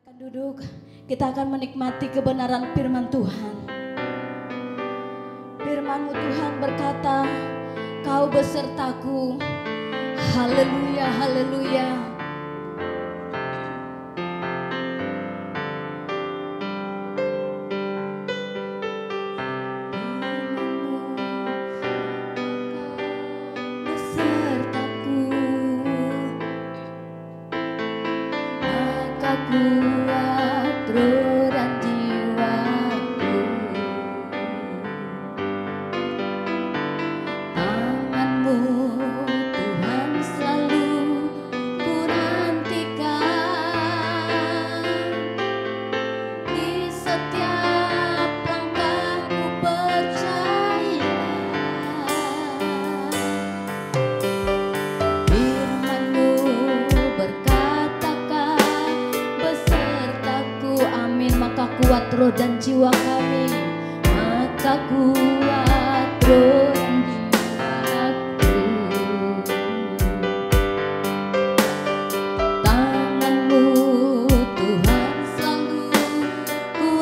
Akan duduk, kita akan menikmati kebenaran firman Tuhan. Firman-Mu Tuhan berkata, Kau besertaku. Haleluya, haleluya. Kuat roh dan jiwaku, tangan-Mu Tuhan selalu ku nantikan, di setiap langkahku percaya, firman-Mu maka kuat roh dan jiwa kami, maka kuat roh dan jiwaku. Tangan-Mu Tuhan selalu ku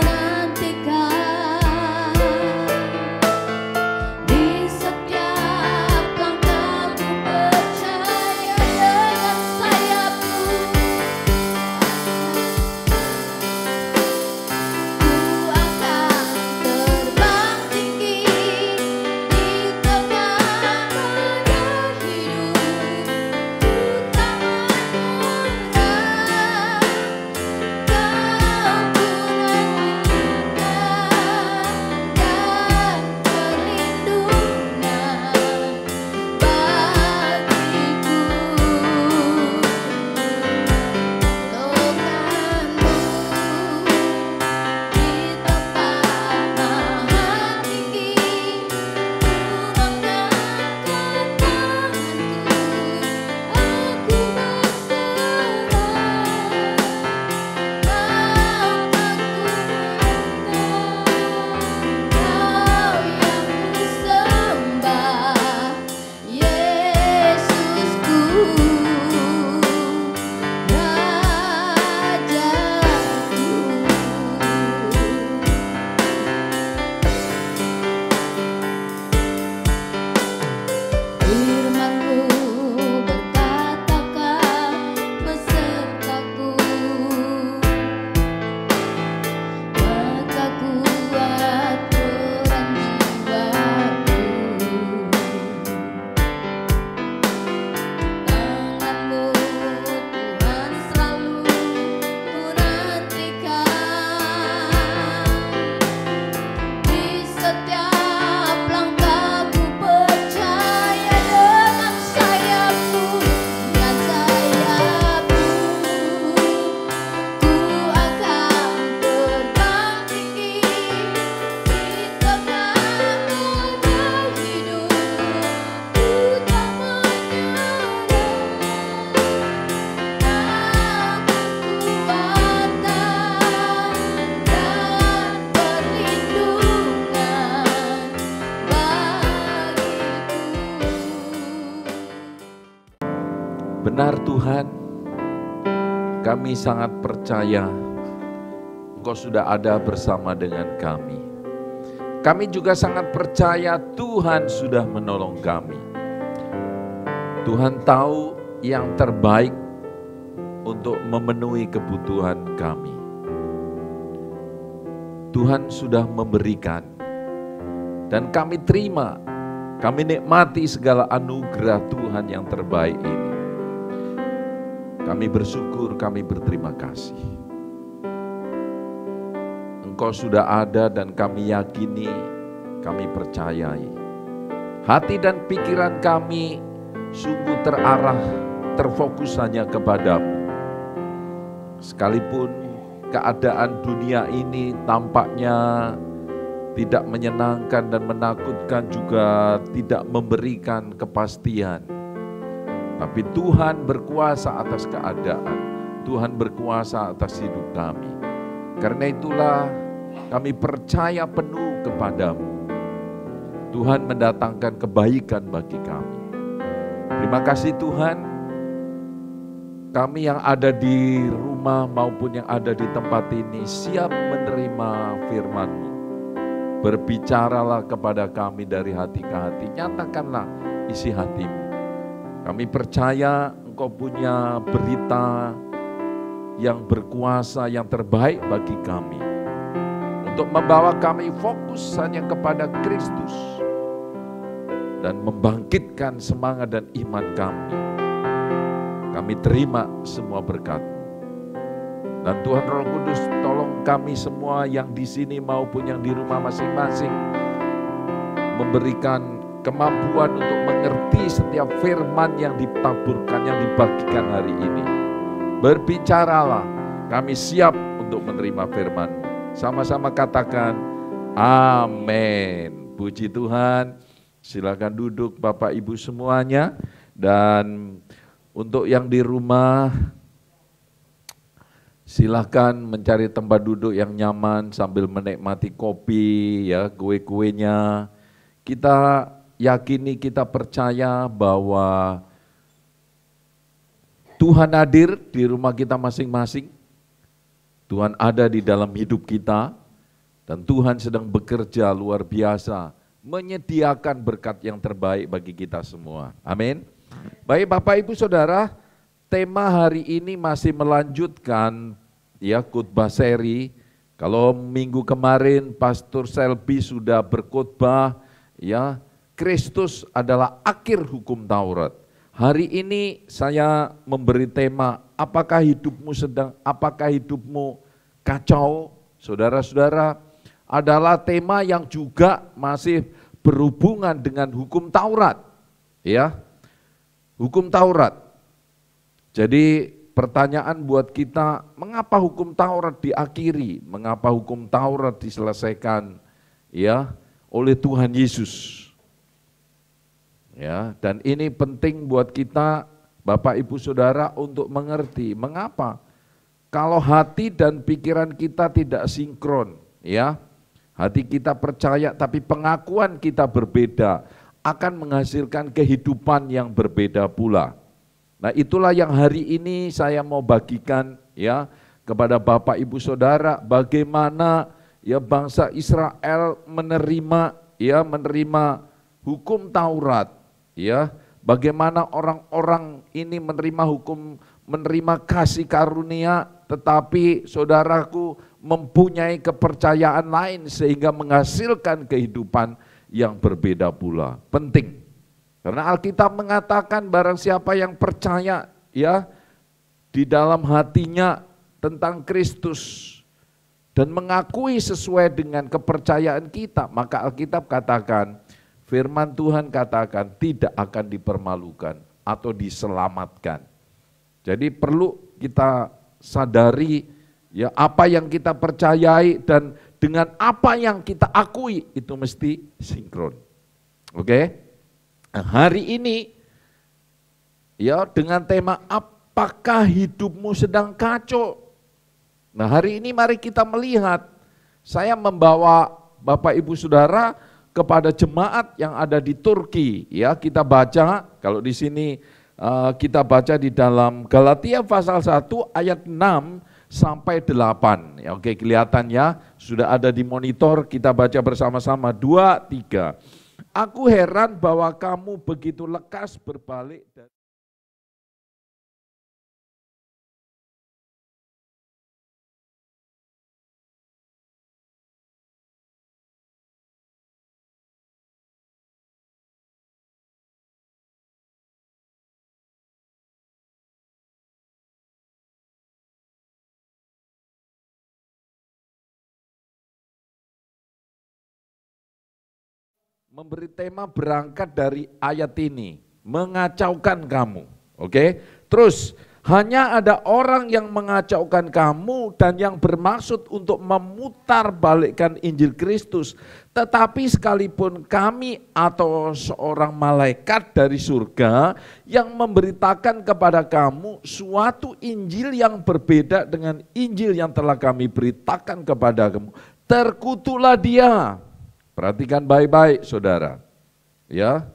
nantikan, di setiap langkahku percaya dengan sayap-Mu. Benar Tuhan, kami sangat percaya Engkau sudah ada bersama dengan kami. Kami juga sangat percaya Tuhan sudah menolong kami. Tuhan tahu yang terbaik untuk memenuhi kebutuhan kami. Tuhan sudah memberikan dan kami terima, kami nikmati segala anugerah Tuhan yang terbaik ini. Kami bersyukur, kami berterima kasih. Engkau sudah ada dan kami yakini, kami percayai. Hati dan pikiran kami sungguh terarah, terfokus hanya kepadamu. Sekalipun keadaan dunia ini tampaknya tidak menyenangkan dan menakutkan, juga tidak memberikan kepastian. Tapi Tuhan berkuasa atas keadaan, Tuhan berkuasa atas hidup kami. Karena itulah kami percaya penuh kepadamu. Tuhan mendatangkan kebaikan bagi kami. Terima kasih Tuhan, kami yang ada di rumah maupun yang ada di tempat ini siap menerima firman-Mu. Berbicaralah kepada kami dari hati ke hati, nyatakanlah isi hati-Mu. Kami percaya Engkau punya berita yang berkuasa, yang terbaik bagi kami. Untuk membawa kami fokus hanya kepada Kristus dan membangkitkan semangat dan iman kami. Kami terima semua berkat-Mu. Dan Tuhan Roh Kudus, tolong kami semua yang di sini maupun yang di rumah masing-masing memberikan kemampuan untuk mengerti setiap firman yang ditaburkan, yang dibagikan hari ini. Berbicaralah, kami siap untuk menerima firman-Mu. Sama-sama katakan, amin. Puji Tuhan. Silakan duduk Bapak Ibu semuanya. Dan untuk yang di rumah, silahkan mencari tempat duduk yang nyaman sambil menikmati kopi, ya, kue-kuenya. Kita yakini, kita percaya bahwa Tuhan hadir di rumah kita masing-masing. Tuhan ada di dalam hidup kita dan Tuhan sedang bekerja luar biasa menyediakan berkat yang terbaik bagi kita semua. Amin. Baik Bapak Ibu Saudara, tema hari ini masih melanjutkan ya khotbah seri. Kalau minggu kemarin Pastor Selby sudah berkhotbah ya Kristus adalah akhir hukum Taurat. Hari ini saya memberi tema apakah hidupmu kacau? Saudara-saudara, adalah tema yang juga masih berhubungan dengan hukum Taurat. Ya. Hukum Taurat. Jadi pertanyaan buat kita, mengapa hukum Taurat diakhiri? Mengapa hukum Taurat diselesaikan ya oleh Tuhan Yesus? Ya, dan ini penting buat kita Bapak Ibu Saudara untuk mengerti mengapa kalau hati dan pikiran kita tidak sinkron, ya. Hati kita percaya tapi pengakuan kita berbeda akan menghasilkan kehidupan yang berbeda pula. Nah, itulah yang hari ini saya mau bagikan ya kepada Bapak Ibu Saudara bagaimana ya bangsa Israel menerima hukum Taurat ya. Bagaimana orang-orang ini menerima hukum, menerima kasih karunia, tetapi saudaraku mempunyai kepercayaan lain sehingga menghasilkan kehidupan yang berbeda pula. Penting. Karena Alkitab mengatakan barang siapa yang percaya ya di dalam hatinya tentang Kristus dan mengakui sesuai dengan kepercayaan kita, maka Alkitab katakan, firman Tuhan katakan tidak akan dipermalukan atau diselamatkan. Jadi perlu kita sadari ya apa yang kita percayai dan dengan apa yang kita akui itu mesti sinkron. Oke? Nah, hari ini ya dengan tema apakah hidupmu sedang kacau? Nah, hari ini mari kita melihat, saya membawa Bapak Ibu Saudara kepada jemaat yang ada di Turki, ya kita baca, kalau di sini kita baca di dalam Galatia pasal 1 ayat 6 sampai 8. Ya, oke, kelihatannya sudah ada di monitor, kita baca bersama-sama 2, 3. Aku heran bahwa kamu begitu lekas berbalik dan memberi tema berangkat dari ayat ini, mengacaukan kamu. Oke? Terus, hanya ada orang yang mengacaukan kamu dan yang bermaksud untuk memutarbalikkan Injil Kristus. Tetapi sekalipun kami atau seorang malaikat dari surga yang memberitakan kepada kamu suatu Injil yang berbeda dengan Injil yang telah kami beritakan kepada kamu, terkutuklah dia. Perhatikan baik-baik saudara. Ya.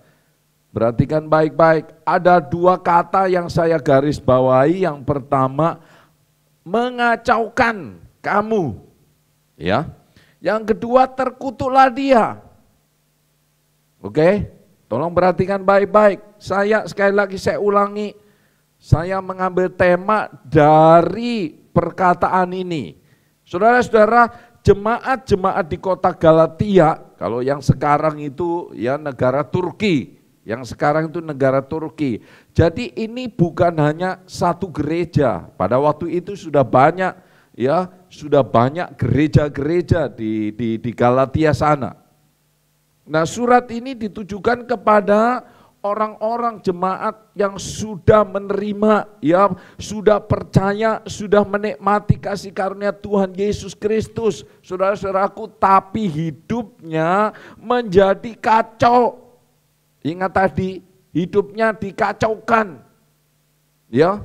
Perhatikan baik-baik, ada dua kata yang saya garis bawahi. Yang pertama, mengacaukan kamu. Ya. Yang kedua, terkutuklah dia. Oke, tolong perhatikan baik-baik. Sekali lagi saya ulangi, saya mengambil tema dari perkataan ini. Saudara-saudara, jemaat-jemaat di kota Galatia, kalau yang sekarang itu ya negara Turki, yang sekarang itu negara Turki. Jadi ini bukan hanya satu gereja. Pada waktu itu sudah banyak ya, sudah banyak gereja-gereja di Galatia sana. Nah, surat ini ditujukan kepada orang-orang jemaat yang sudah menerima, ya, sudah percaya, sudah menikmati kasih karunia Tuhan Yesus Kristus. Saudara-saudaraku, tapi hidupnya menjadi kacau. Ingat tadi, hidupnya dikacaukan, ya,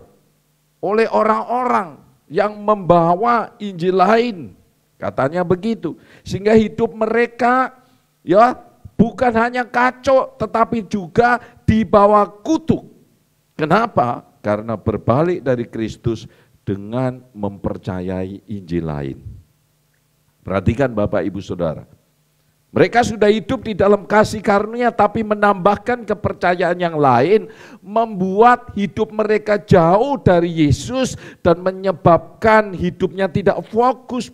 oleh orang-orang yang membawa Injil lain, katanya begitu. Sehingga hidup mereka, ya, bukan hanya kacau, tetapi juga dibawa kutuk. Kenapa? Karena berbalik dari Kristus dengan mempercayai Injil lain. Perhatikan Bapak Ibu Saudara. Mereka sudah hidup di dalam kasih karunia, tapi menambahkan kepercayaan yang lain, membuat hidup mereka jauh dari Yesus dan menyebabkan hidupnya tidak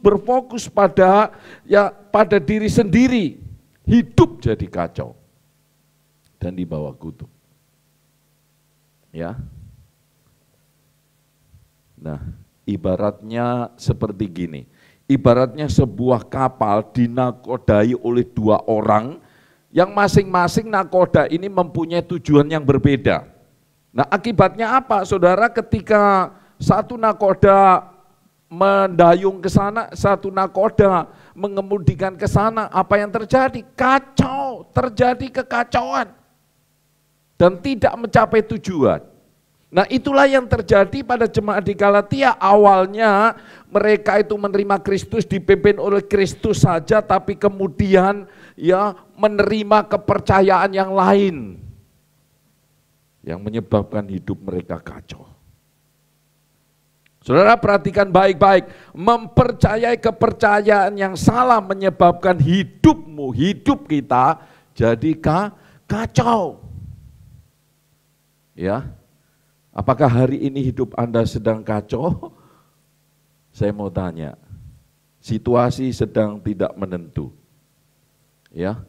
berfokus pada diri sendiri. Hidup jadi kacau dan dibawa kutuk. Ya. Nah, ibaratnya seperti gini. Ibaratnya sebuah kapal dinakodai oleh dua orang yang masing-masing nakoda ini mempunyai tujuan yang berbeda. Nah, akibatnya apa? Saudara, ketika satu nakoda mendayung ke sana, satu nakoda mengemudikan ke sana, apa yang terjadi? Kacau, terjadi kekacauan dan tidak mencapai tujuan. Nah, itulah yang terjadi pada jemaat di Galatia. Awalnya mereka itu menerima Kristus, dipimpin oleh Kristus saja, tapi kemudian ya menerima kepercayaan yang lain yang menyebabkan hidup mereka kacau. Saudara, perhatikan baik-baik, mempercayai kepercayaan yang salah menyebabkan hidup kita jadi kacau. Ya. Apakah hari ini hidup Anda sedang kacau? Saya mau tanya, situasi sedang tidak menentu. Ya.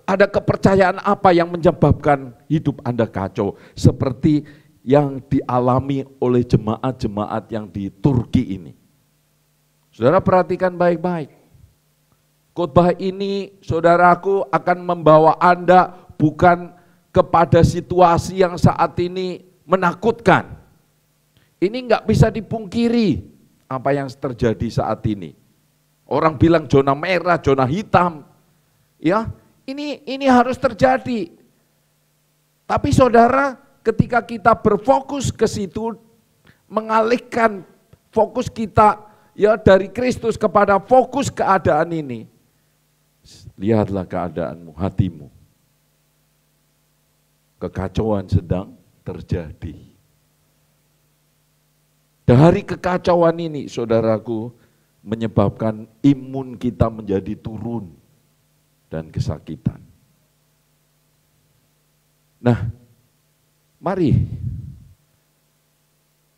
Ada kepercayaan apa yang menyebabkan hidup Anda kacau? Seperti yang dialami oleh jemaat-jemaat yang di Turki ini. Saudara, perhatikan baik-baik. Khotbah ini, saudaraku, akan membawa Anda bukan kepada situasi yang saat ini menakutkan. Ini enggak bisa dipungkiri apa yang terjadi saat ini. Orang bilang zona merah, zona hitam. Ya, ini harus terjadi. Tapi saudara, ketika kita berfokus ke situ, mengalihkan fokus kita ya dari Kristus kepada fokus keadaan ini. Lihatlah keadaanmu, hatimu. Kekacauan sedang terjadi. Dari kekacauan ini, saudaraku, menyebabkan imun kita menjadi turun dan kesakitan. Nah, mari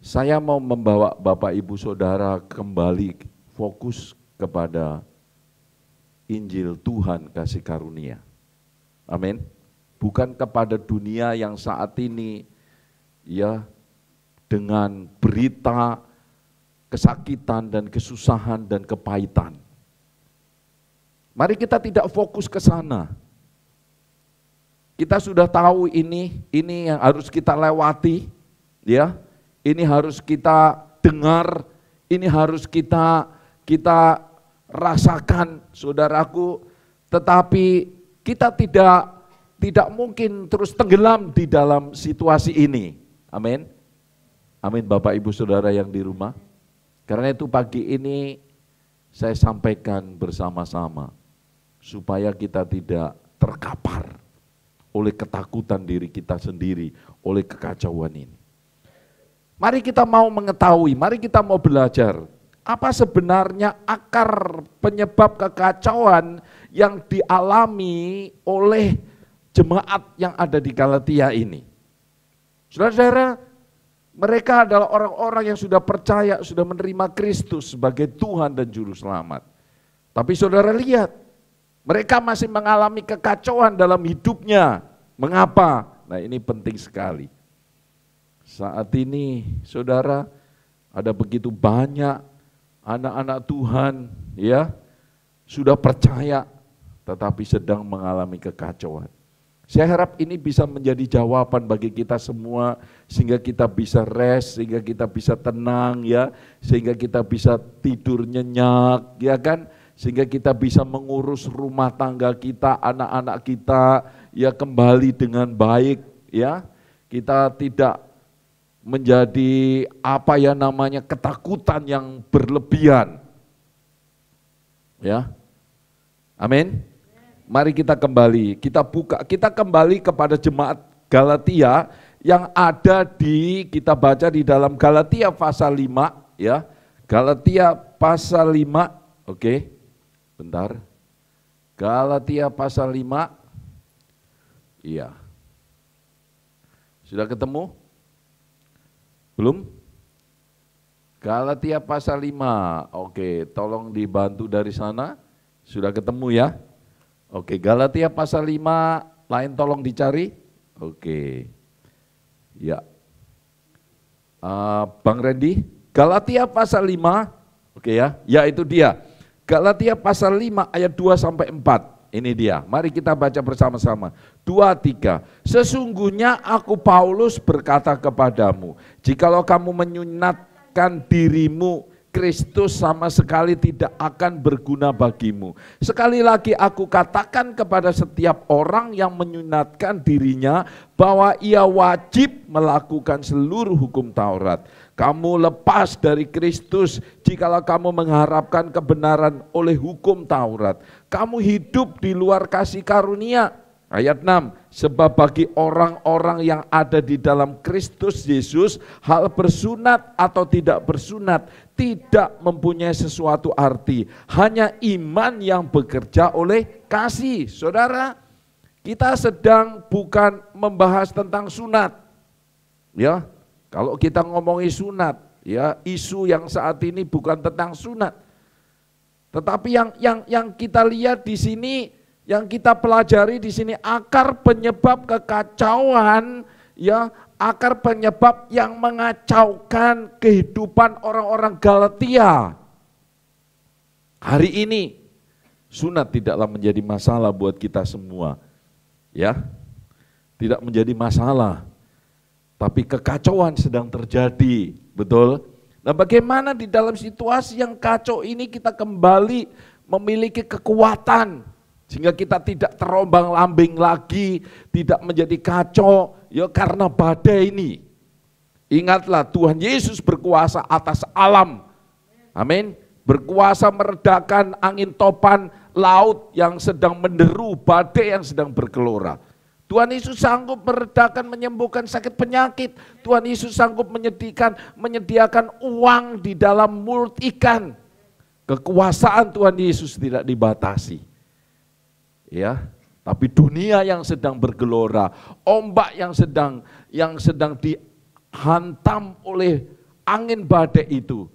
saya mau membawa Bapak Ibu Saudara kembali fokus kepada Injil Tuhan kasih karunia. Amin. Bukan kepada dunia yang saat ini ya dengan berita kesakitan dan kesusahan dan kepahitan. Mari kita tidak fokus ke sana. Kita sudah tahu ini yang harus kita lewati, ya. Ini harus kita dengar, ini harus kita rasakan, saudaraku. Tetapi kita tidak mungkin terus tenggelam di dalam situasi ini. Amin. Amin Bapak Ibu Saudara yang di rumah. Karena itu pagi ini saya sampaikan bersama-sama supaya kita tidak terkapar oleh ketakutan diri kita sendiri, oleh kekacauan ini. Mari kita mau mengetahui, mari kita mau belajar, apa sebenarnya akar penyebab kekacauan yang dialami oleh jemaat yang ada di Galatia ini. Saudara-saudara, mereka adalah orang-orang yang sudah percaya, sudah menerima Kristus sebagai Tuhan dan Juru Selamat. Tapi saudara lihat, mereka masih mengalami kekacauan dalam hidupnya. Mengapa? Nah, ini penting sekali. Saat ini, saudara, ada begitu banyak anak-anak Tuhan, ya, sudah percaya, tetapi sedang mengalami kekacauan. Saya harap ini bisa menjadi jawaban bagi kita semua, sehingga kita bisa rest, sehingga kita bisa tenang, ya, sehingga kita bisa tidur nyenyak, ya kan? Sehingga kita bisa mengurus rumah tangga kita, anak-anak kita, ya, kembali dengan baik, ya. Kita tidak menjadi apa ya namanya ketakutan yang berlebihan, ya. Amin. Mari kita kembali, kita kembali kepada jemaat Galatia yang ada kita baca di dalam Galatia pasal 5, ya. Galatia pasal 5, oke. Bentar. Galatia pasal 5. Iya. Sudah ketemu? Belum? Galatia pasal 5. Oke, tolong dibantu dari sana. Sudah ketemu ya? Oke, Galatia pasal 5, lain tolong dicari. Oke. Ya. Bang Randy, Galatia pasal 5. Oke ya. Ya, itu dia. Galatia pasal 5 ayat 2 sampai 4. Ini dia. Mari kita baca bersama-sama. 2, 3. Sesungguhnya aku Paulus berkata kepadamu, jikalau kamu menyunatkan dirimu, Kristus sama sekali tidak akan berguna bagimu. Sekali lagi aku katakan kepada setiap orang yang menyunatkan dirinya bahwa ia wajib melakukan seluruh hukum Taurat. Kamu lepas dari Kristus jikalau kamu mengharapkan kebenaran oleh hukum Taurat. Kamu hidup di luar kasih karunia. Ayat 6, sebab bagi orang-orang yang ada di dalam Kristus Yesus, hal bersunat atau tidak bersunat tidak mempunyai sesuatu arti. Hanya iman yang bekerja oleh kasih. Saudara, kita sedang bukan membahas tentang sunat. Ya, kalau kita ngomongin sunat, ya, isu yang saat ini bukan tentang sunat. Tetapi yang kita lihat di sini, yang kita pelajari di sini, akar penyebab kekacauan, ya, akar penyebab yang mengacaukan kehidupan orang-orang Galatia. Hari ini sunat tidaklah menjadi masalah buat kita semua, ya, tidak menjadi masalah. Tapi kekacauan sedang terjadi, betul? Nah, bagaimana di dalam situasi yang kacau ini kita kembali memiliki kekuatan, sehingga kita tidak terombang-lambing lagi, tidak menjadi kacau, ya, karena badai ini. Ingatlah, Tuhan Yesus berkuasa atas alam. Amin. Berkuasa meredakan angin topan laut yang sedang menderu, badai yang sedang bergelora. Tuhan Yesus sanggup meredakan, menyembuhkan sakit penyakit. Tuhan Yesus sanggup menyediakan uang di dalam mulut ikan. Kekuasaan Tuhan Yesus tidak dibatasi. Ya, tapi dunia yang sedang bergelora, ombak yang sedang dihantam oleh angin badai itu,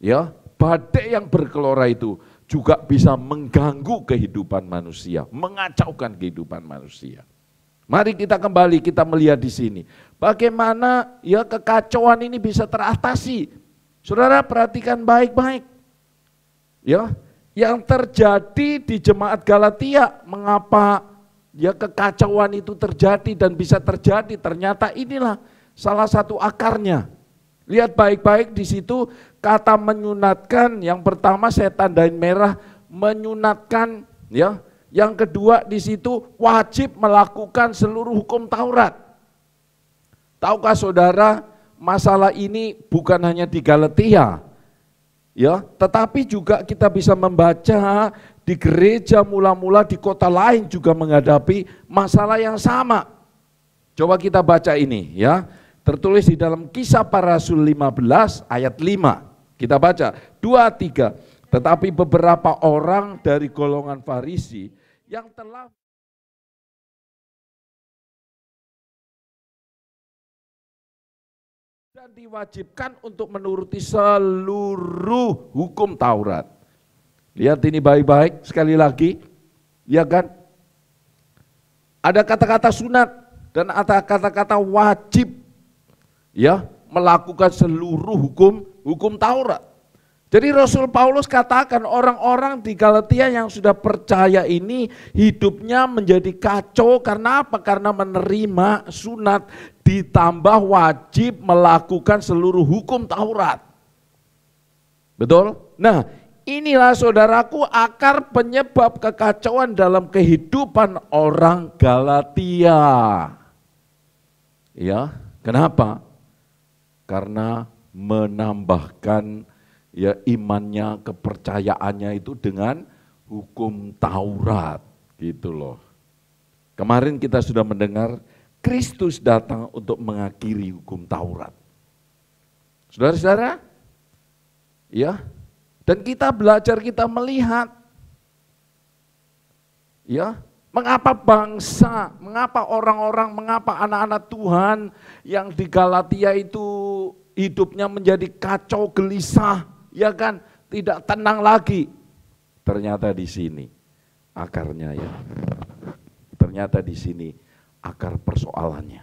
ya, badai yang bergelora itu juga bisa mengganggu kehidupan manusia, mengacaukan kehidupan manusia. Mari kita kembali, kita melihat di sini bagaimana, ya, kekacauan ini bisa teratasi. Saudara perhatikan baik-baik, ya. Yang terjadi di jemaat Galatia, mengapa, ya, kekacauan itu terjadi dan bisa terjadi? Ternyata inilah salah satu akarnya. Lihat baik-baik di situ kata menyunatkan. Yang pertama saya tandain merah, menyunatkan, ya. Yang kedua di situ wajib melakukan seluruh hukum Taurat. Tahukah saudara, masalah ini bukan hanya di Galatia, ya, tetapi juga kita bisa membaca di gereja mula-mula di kota lain juga menghadapi masalah yang sama. Coba kita baca ini ya. Tertulis di dalam Kisah Para Rasul 15 ayat 5. Kita baca 2-3. Tetapi beberapa orang dari golongan Farisi yang telah dan diwajibkan untuk menuruti seluruh hukum Taurat. Lihat ini baik-baik sekali lagi, ya kan? Ada kata-kata sunat dan ada kata-kata wajib, ya, melakukan seluruh hukum Taurat. Jadi Rasul Paulus katakan orang-orang di Galatia yang sudah percaya ini hidupnya menjadi kacau karena apa? Karena menerima sunat ditambah wajib melakukan seluruh hukum Taurat. Betul? Nah, inilah saudaraku akar penyebab kekacauan dalam kehidupan orang Galatia. Ya, kenapa? Karena menambahkan ya imannya, kepercayaannya itu dengan hukum Taurat gitu loh. Kemarin kita sudah mendengar Kristus datang untuk mengakhiri hukum Taurat. Saudara-saudara, ya, dan kita belajar, kita melihat ya, mengapa bangsa, mengapa orang-orang, mengapa anak-anak Tuhan yang di Galatia itu hidupnya menjadi kacau gelisah, ya kan, tidak tenang lagi. Ternyata di sini akarnya ya. Ternyata di sini akar persoalannya.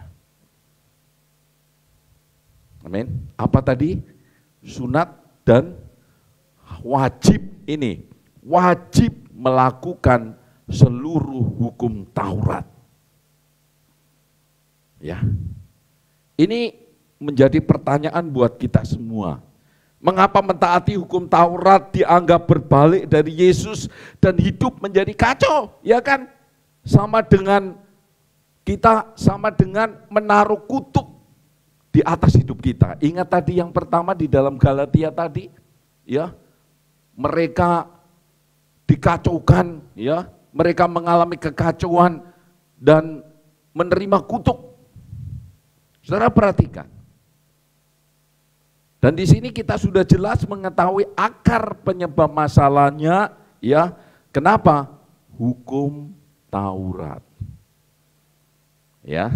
Amin. Apa tadi? Sunat dan wajib ini. Wajib melakukan seluruh hukum Taurat. Ya. Ini menjadi pertanyaan buat kita semua. Mengapa mentaati hukum Taurat dianggap berbalik dari Yesus dan hidup menjadi kacau, ya kan? Sama dengan menaruh kutuk di atas hidup kita. Ingat tadi yang pertama di dalam Galatia tadi, ya. Mereka dikacaukan, ya. Mereka mengalami kekacauan dan menerima kutuk. Saudara perhatikan. Dan di sini kita sudah jelas mengetahui akar penyebab masalahnya, ya. Kenapa? Hukum Taurat. Ya.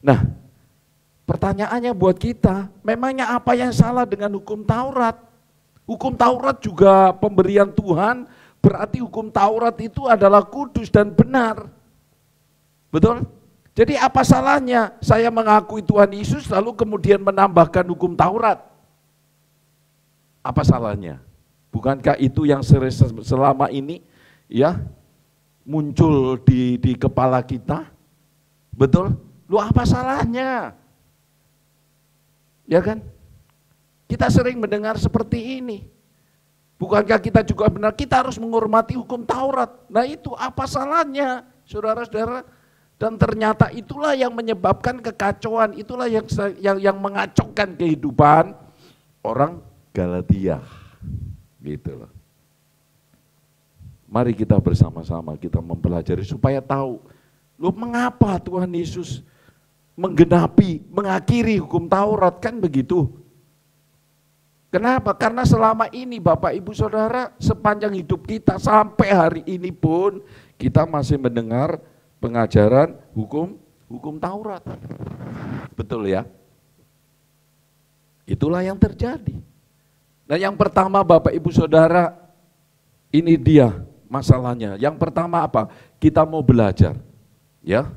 Nah, pertanyaannya buat kita, memangnya apa yang salah dengan hukum Taurat? Hukum Taurat juga pemberian Tuhan, berarti hukum Taurat itu adalah kudus dan benar. Betul? Jadi apa salahnya saya mengakui Tuhan Yesus lalu kemudian menambahkan hukum Taurat? Apa salahnya? Bukankah itu yang selama ini ya muncul di kepala kita? Betul? Lu apa salahnya? Ya kan? Kita sering mendengar seperti ini. Bukankah kita juga benar kita harus menghormati hukum Taurat? Nah itu apa salahnya saudara-saudara? Dan ternyata itulah yang menyebabkan kekacauan, itulah yang mengacaukan kehidupan orang Galatia. Gitu loh. Mari kita bersama-sama kita mempelajari supaya tahu, loh mengapa Tuhan Yesus mengakhiri hukum Taurat, kan begitu. Kenapa? Karena selama ini Bapak Ibu Saudara sepanjang hidup kita sampai hari ini pun kita masih mendengar pengajaran hukum Taurat. Betul ya? Itulah yang terjadi. Nah yang pertama Bapak Ibu Saudara, ini dia masalahnya. Yang pertama apa? Kita mau belajar. Ya.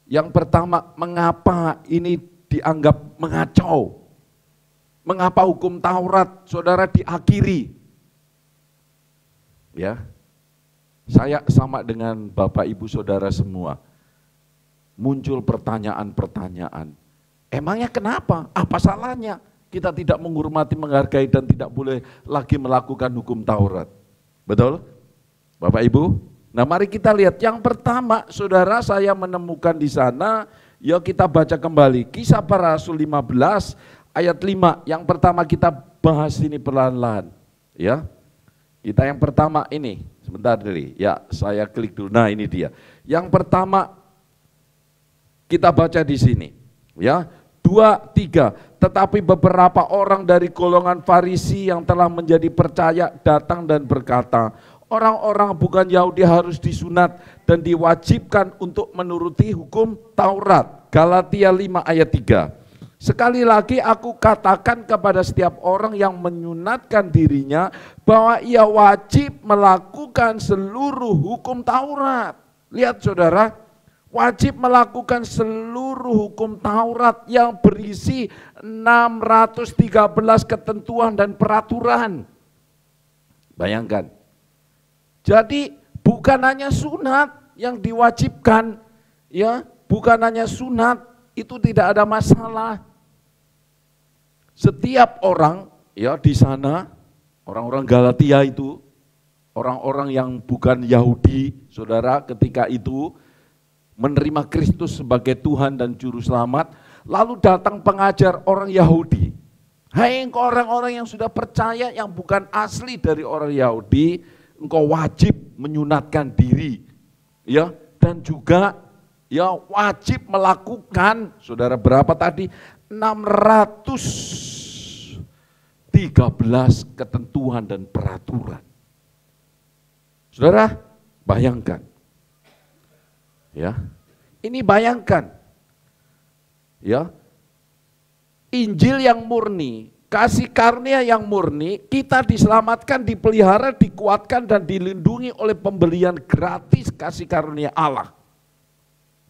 Yang pertama, mengapa ini dianggap mengacau? Mengapa hukum Taurat Saudara diakhiri? Ya. Saya sama dengan Bapak Ibu Saudara semua. Muncul pertanyaan-pertanyaan. Emangnya kenapa? Apa salahnya? Kita tidak menghormati, menghargai dan tidak boleh lagi melakukan hukum Taurat. Betul? Bapak Ibu? Nah mari kita lihat. Yang pertama Saudara saya menemukan di sana. Yuk kita baca kembali. Kisah Para Rasul 15 ayat 5. Yang pertama kita bahas ini perlahan-lahan. Ya. Kita yang pertama ini, sebentar dulu. Ya, saya klik dulu. Nah, ini dia. Yang pertama kita baca di sini. Ya, 2, 3. Tetapi beberapa orang dari golongan Farisi yang telah menjadi percaya datang dan berkata, orang-orang bukan Yahudi harus disunat dan diwajibkan untuk menuruti hukum Taurat. Galatia 5 ayat 3. Sekali lagi aku katakan kepada setiap orang yang menyunatkan dirinya bahwa ia wajib melakukan seluruh hukum Taurat. Lihat saudara, wajib melakukan seluruh hukum Taurat yang berisi 613 ketentuan dan peraturan. Bayangkan. Jadi bukan hanya sunat yang diwajibkan, ya, bukan hanya sunat, itu tidak ada masalah. Setiap orang ya di sana, orang-orang Galatia itu, orang-orang yang bukan Yahudi, saudara, ketika itu menerima Kristus sebagai Tuhan dan Juru Selamat, lalu datang pengajar orang Yahudi. Hai engkau orang-orang yang sudah percaya, yang bukan asli dari orang Yahudi, engkau wajib menyunatkan diri, ya, dan juga ya wajib melakukan, saudara, berapa tadi? 613 ketentuan dan peraturan. Saudara, bayangkan. Ya. Ini bayangkan. Ya. Injil yang murni, kasih karunia yang murni, kita diselamatkan, dipelihara, dikuatkan dan dilindungi oleh pemberian gratis kasih karunia Allah.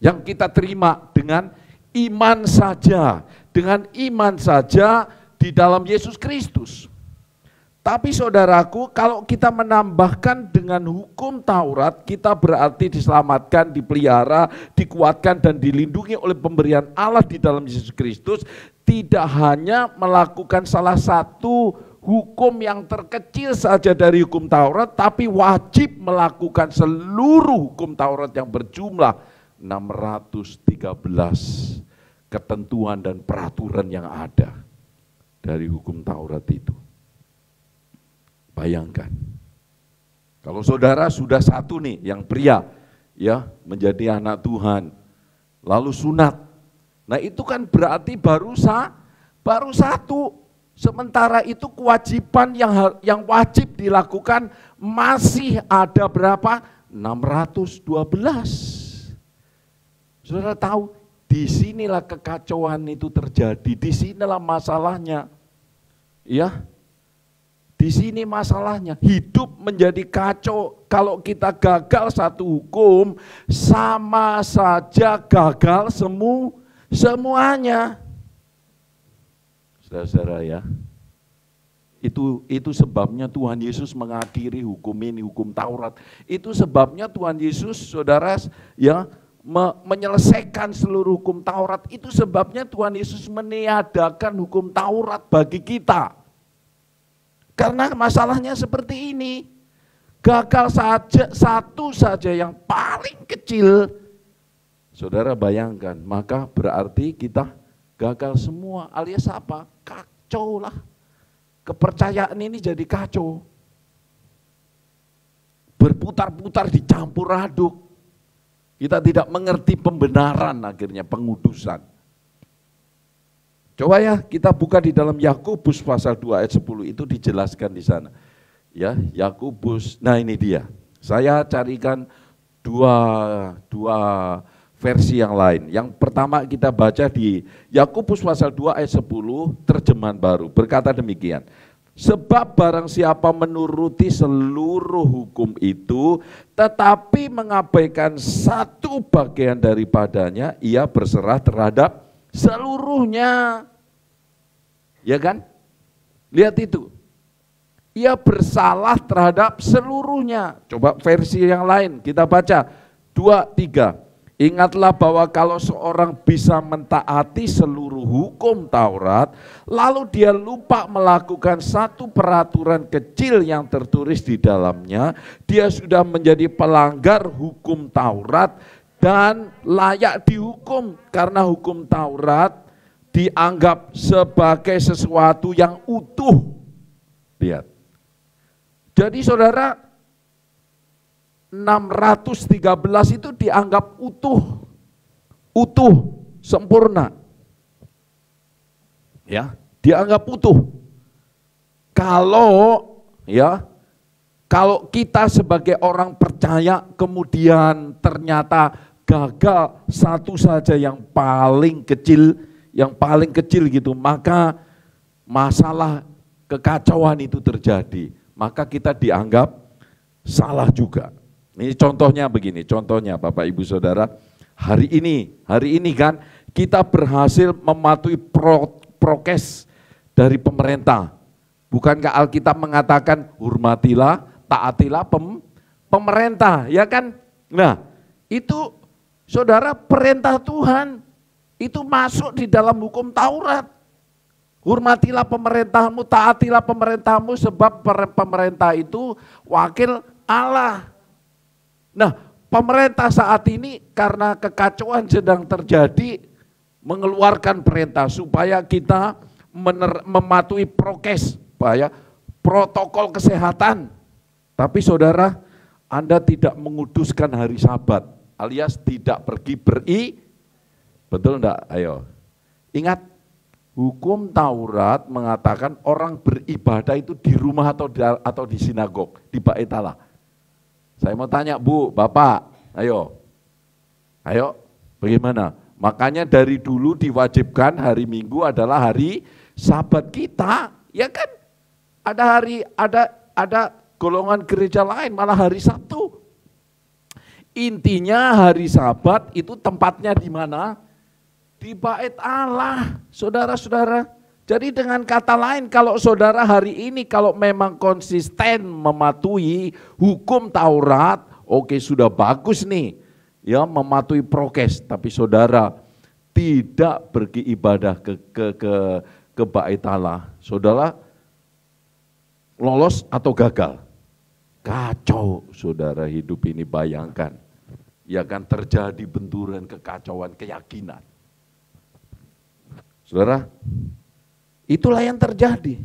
Yang kita terima dengan iman saja. Dengan iman saja di dalam Yesus Kristus. Tapi saudaraku, kalau kita menambahkan dengan hukum Taurat, kita berarti diselamatkan, dipelihara, dikuatkan dan dilindungi oleh pemberian Allah di dalam Yesus Kristus. Tidak hanya melakukan salah satu hukum yang terkecil saja dari hukum Taurat, tapi wajib melakukan seluruh hukum Taurat yang berjumlah 613 ketentuan dan peraturan yang ada dari hukum Taurat itu. Bayangkan, kalau saudara sudah satu nih, yang pria, ya, menjadi anak Tuhan, lalu sunat. Nah itu kan berarti baru satu. Sementara itu kewajiban yang wajib dilakukan masih ada berapa? 612. Saudara tahu, disinilah kekacauan itu terjadi, disinilah masalahnya. Ya, di sini masalahnya, hidup menjadi kacau. Kalau kita gagal satu hukum, sama saja gagal semuanya. Saudara-saudara ya, itu sebabnya Tuhan Yesus mengakhiri hukum ini, hukum Taurat. Itu sebabnya Tuhan Yesus, saudara, ya, menyelesaikan seluruh hukum Taurat. Itu sebabnya Tuhan Yesus meniadakan hukum Taurat bagi kita. Karena masalahnya seperti ini. Gagal saja, satu saja yang paling kecil. Saudara bayangkan, maka berarti kita gagal semua, alias apa? Kacau lah. Kepercayaan ini jadi kacau. Berputar-putar dicampur aduk. Kita tidak mengerti pembenaran, akhirnya pengudusan. Coba ya kita buka di dalam Yakobus pasal 2 ayat 10, itu dijelaskan di sana. Ya, Yakobus. Nah ini dia. Saya carikan dua versi yang lain. Yang pertama kita baca di Yakobus pasal 2 ayat 10 terjemahan baru. Berkata demikian. Sebab barang siapa menuruti seluruh hukum itu, tetapi mengabaikan satu bagian daripadanya, ia berserah terhadap seluruhnya. Ya kan? Lihat itu. Ia bersalah terhadap seluruhnya. Coba versi yang lain kita baca. 2, 3. Ingatlah bahwa kalau seorang bisa mentaati seluruh hukum Taurat, lalu dia lupa melakukan satu peraturan kecil yang tertulis di dalamnya, dia sudah menjadi pelanggar hukum Taurat dan layak dihukum, karena hukum Taurat dianggap sebagai sesuatu yang utuh. Lihat, Jadi saudara, 613 itu dianggap utuh, sempurna. Ya, dianggap utuh. Kalau kita sebagai orang percaya kemudian ternyata gagal satu saja yang paling kecil gitu, maka masalah kekacauan itu terjadi. Maka kita dianggap salah juga. Ini contohnya begini, contohnya Bapak Ibu Saudara, hari ini kan kita berhasil mematuhi prokes dari pemerintah. Bukankah Alkitab mengatakan hormatilah, taatilah pemerintah, ya kan? Nah, itu saudara perintah Tuhan, itu masuk di dalam hukum Taurat. Hormatilah pemerintahmu, taatilah pemerintahmu, sebab pemerintah itu wakil Allah. Nah, pemerintah saat ini karena kekacauan sedang terjadi, mengeluarkan perintah supaya kita mematuhi prokes, protokol kesehatan. Tapi saudara, Anda tidak menguduskan hari Sabat, alias tidak pergi betul enggak? Ayo, ingat, hukum Taurat mengatakan orang beribadah itu di rumah atau di sinagog, di Bait Allah. Saya mau tanya Bu, Bapak, ayo, bagaimana? Makanya dari dulu diwajibkan hari Minggu adalah hari Sabat kita, ya kan? Ada golongan gereja lain malah hari Sabtu. Intinya hari Sabat itu tempatnya di mana? Di Bait Allah, saudara-saudara. Jadi dengan kata lain, kalau saudara hari ini kalau memang konsisten mematuhi hukum Taurat, oke, sudah bagus nih, ya, mematuhi prokes. Tapi saudara tidak pergi ibadah ke Bait Allah, saudara lolos atau gagal? Kacau, saudara, hidup ini, bayangkan, ya kan, terjadi benturan kekacauan keyakinan. Saudara, itulah yang terjadi.